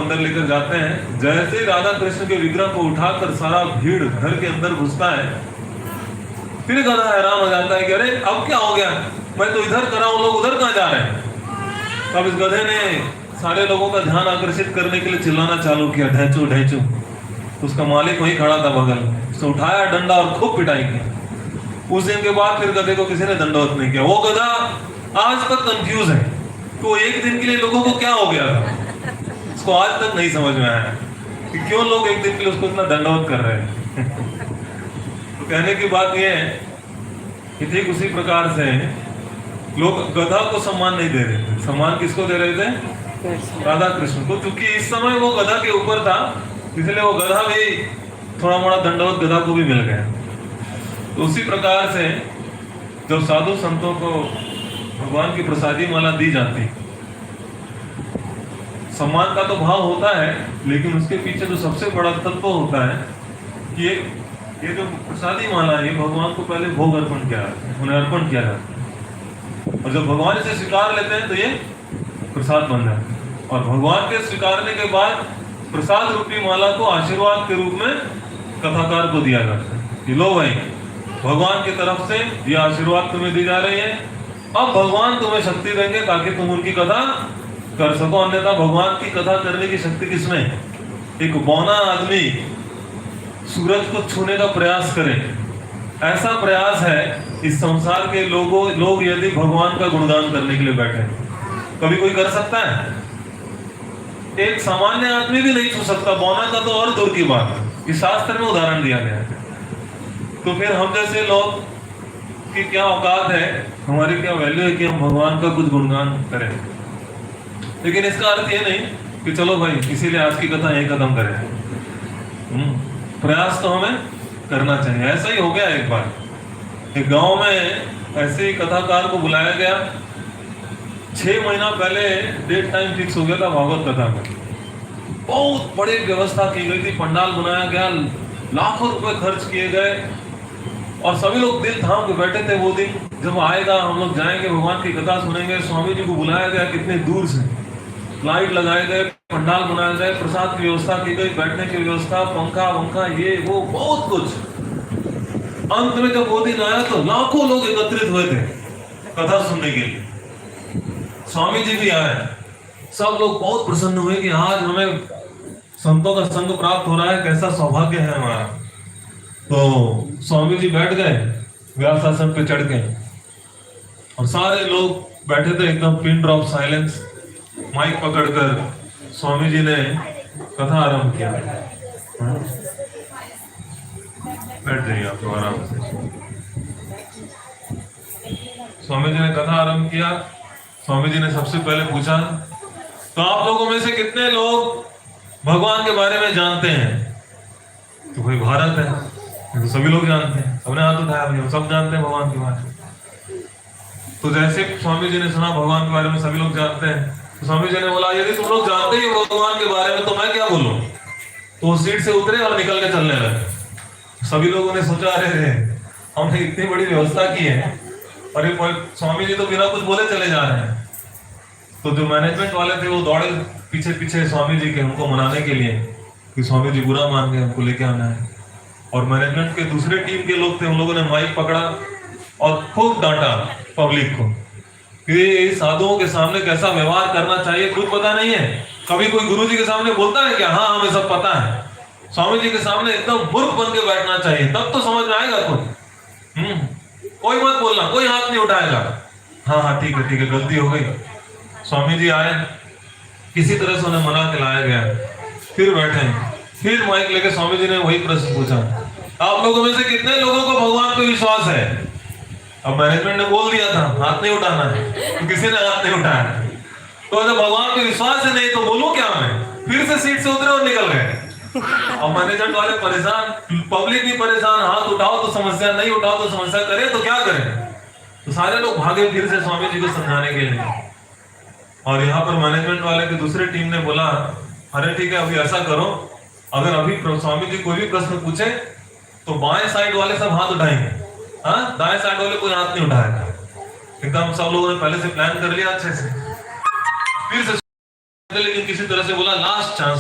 अंदर लेकर जाते हैं। जैसे ही राधा कृष्ण के विग्रह को उठाकर सारा भीड़ घर के अंदर घुसता है, फिर गधा हैरान हो जाता है कि अरे अब क्या हो गया, मैं तो इधर कर रहा हूं, लोग उधर कहां जा रहे हैं। तब इस गधे ने सारे लोगों का ध्यान आकर्षित करने के लिए चिल्लाना चालू किया, ढैचू ढैचू। तो उसका मालिक वहीं खड़ा था बगल में, उसने उठाया डंडा और खूब पिटाई की। उस दिन के बाद फिर गधे को किसी ने दंडवत नहीं किया। वो गधा आज तक कंफ्यूज है तो एक दिन के लिए लोगों को क्या हो गया था, उसको आज तक नहीं समझ में आया कि क्यों लोग एक दिन के लिए उसको इतना दंडवत कर रहे हैं। तो कहने की बात यह है कि ठीक उसी प्रकार से लोग गधा को सम्मान नहीं दे रहे थे। सम्मान किसको दे रहे थे? राधा कृष्ण को। क्योंकि इस समय वो गधा के ऊपर था, इसलिए वो गधा भी थोड़ा मोड़ा दंडवत गधा को भी मिल गया। तो उसी प्रकार से जब साधु संतों को भगवान की प्रसादी माला दी जाती, सम्मान का तो भाव होता है, लेकिन उसके पीछे जो सबसे बड़ा तत्व होता है कि ये जो प्रसादी माला है, भगवान को पहले भोग अर्पण किया जाता है, उन्हें अर्पण किया जाता है। और जब भगवान इसे स्वीकार लेते हैं तो ये प्रसाद बन जाता है। और भगवान के स्वीकारने के बाद प्रसाद रूपी माला को आशीर्वाद के रूप में कथाकार को दिया जाता है कि लो भाई, भगवान की तरफ से ये आशीर्वाद तुम्हें दी जा रही है, अब भगवान तुम्हें शक्ति देंगे ताकि तुम उनकी कथा कर सको। अन्यथा भगवान की कथा करने की शक्ति किसमें? एक बौना आदमी सूरज को छूने का प्रयास करे, ऐसा प्रयास है इस संसार के लोग यदि भगवान का गुणगान करने के लिए बैठे, कभी कोई कर सकता है? एक सामान्य आदमी भी नहीं छू सकता, बौना का तो और दूर की बात है। इस शास्त्र में उदाहरण दिया गया है। तो फिर हम जैसे लोग की क्या औकात है, हमारी क्या वैल्यू है कि हम भगवान का कुछ गुणगान करें। लेकिन इसका अर्थ ये नहीं कि चलो भाई इसीलिए आज की कथा यही खत्म करें। प्रयास तो हमें करना चाहिए। ऐसा ही हो गया एक बार एक गांव में, ऐसे ही कथाकार को बुलाया गया। 6 महीना पहले डेट टाइम फिक्स हो गया था भागवत कथा का। बहुत बड़ी व्यवस्था की गई थी, पंडाल बनाया गया, लाखों रुपए खर्च किए गए और सभी लोग दिल थाम के बैठे थे। वो दिन जब आएगा, हम लोग जाएंगे, भगवान की कथा सुनेंगे। स्वामी जी को बुलाया गया कितने दूर से, लाइट लगाए गए, पंडाल बनाए गए, प्रसाद की व्यवस्था की गई, बैठने की व्यवस्था, पंखा वंखा, ये वो बहुत कुछ। अंत में जब वो दिन आया तो लाखों लोग एकत्रित हुए थे कथा सुनने के लिए। स्वामी जी भी आए, सब लोग बहुत प्रसन्न हुए कि आज हमें संतों का संग प्राप्त हो रहा है, कैसा सौभाग्य है हमारा। तो स्वामी जी बैठ गए व्यासासन पे चढ़ के, और सारे लोग बैठे थे एकदम पिन ड्रॉप साइलेंस। माइक पकड़कर स्वामी जी ने कथा आरंभ किया। बैठ जाइए आप लोग आराम से। स्वामी जी ने कथा आरंभ किया। स्वामी जी ने सबसे पहले पूछा, तो आप लोगों में से कितने लोग भगवान के बारे में जानते हैं? तो कोई भारत है, तो सभी लोग जानते हैं, सबने हाथ उठाया, हम सब जानते हैं भगवान के बारे में। तो जैसे स्वामी जी ने सुना भगवान के बारे में सभी लोग जानते हैं, तो स्वामी जी ने बोला, यदि तुम लोग जानते ही भगवान के बारे में तो मैं क्या बोलूं? तो वो सीट से उतरे और निकल के चलने लगे। सभी लोगों ने सोचा, अरे हमने इतनी बड़ी व्यवस्था की है और ये स्वामी जी तो बिना कुछ बोले चले जा रहे हैं। तो जो मैनेजमेंट वाले थे वो दौड़े पीछे पीछे स्वामी जी के, उनको मनाने के लिए कि स्वामी जी बुरा मान गए, हमको लेके आना है। और मैनेजमेंट के दूसरे टीम के लोग थे, उन लोगों ने माइक पकड़ा और खूब डांटा पब्लिक को कि साधुओं के सामने कैसा व्यवहार करना चाहिए कुछ पता नहीं है। कभी कोई गुरु जी के सामने बोलता है क्या? हाँ हमें सब पता है। स्वामी जी के सामने एकदम मूर्ख बन के बैठना चाहिए, तब तो समझ में आएगा कोई। कोई मत बोलना, कोई हाथ नहीं उठाएगा। हाँ हाँ ठीक है गलती हो गई। स्वामी जी आए, किसी तरह से उन्हें मना के लाया गया, फिर बैठे, फिर माइक लेके स्वामी जी ने वही प्रश्न पूछा, आप लोगों में से कितने लोगों को भगवान पे विश्वास है? अब मैनेजमेंट ने बोल दिया था हाथ नहीं उठाना है, तो किसी ने हाथ नहीं उठाया। तो जब भगवान पे विश्वास है नहीं तो बोलूं क्या मैं? फिर से सीट से उतरे और निकल गए। अब मैनेजमेंट वाले परेशान, पब्लिक भी परेशान, हाथ उठाओ तो समस्या, नहीं उठाओ तो समस्या, करे तो क्या करें? तो सारे लोग भागे फिर से स्वामी जी को समझाने के लिए। और यहाँ पर मैनेजमेंट वाले की दूसरी टीम ने बोला, अरे ठीक है अभी ऐसा करो, अगर अभी स्वामी जी कोई भी प्रश्न पूछे तो बाएं साइड वाले सब हाथ उठाएंगे, हाँ दाएं साइड वाले कोई हाथ नहीं उठाएगा। एकदम सब लोगों ने पहले से प्लान कर लिया अच्छे से। फिर से लेकिन किसी तरह से बोला लास्ट चांस